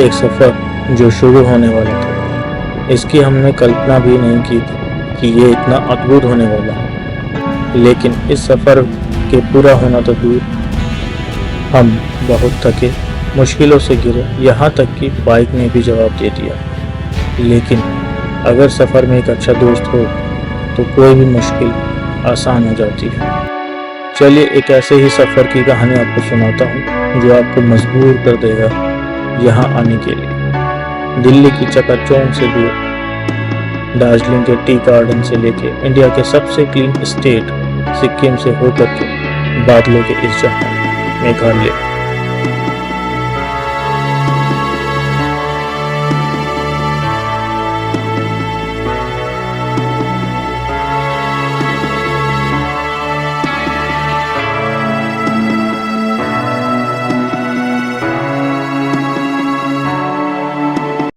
एक सफ़र जो शुरू होने वाला था। इसकी हमने कल्पना भी नहीं की थी कि ये इतना अद्भुत होने वाला है। लेकिन इस सफ़र के पूरा होना तो दूर, हम बहुत थके, मुश्किलों से गिरे, यहाँ तक कि बाइक ने भी जवाब दे दिया। लेकिन अगर सफ़र में एक अच्छा दोस्त हो तो कोई भी मुश्किल आसान हो जाती है। चलिए एक ऐसे ही सफ़र की कहानी आपको सुनाता हूँ जो आपको मजबूर कर देगा यहाँ आने के लिए। दिल्ली की चकाचौंध से दूर, दार्जिलिंग के टी गार्डन से लेके इंडिया के सबसे क्लीन स्टेट सिक्किम से होकर के बादलों के इस जहां मेघालय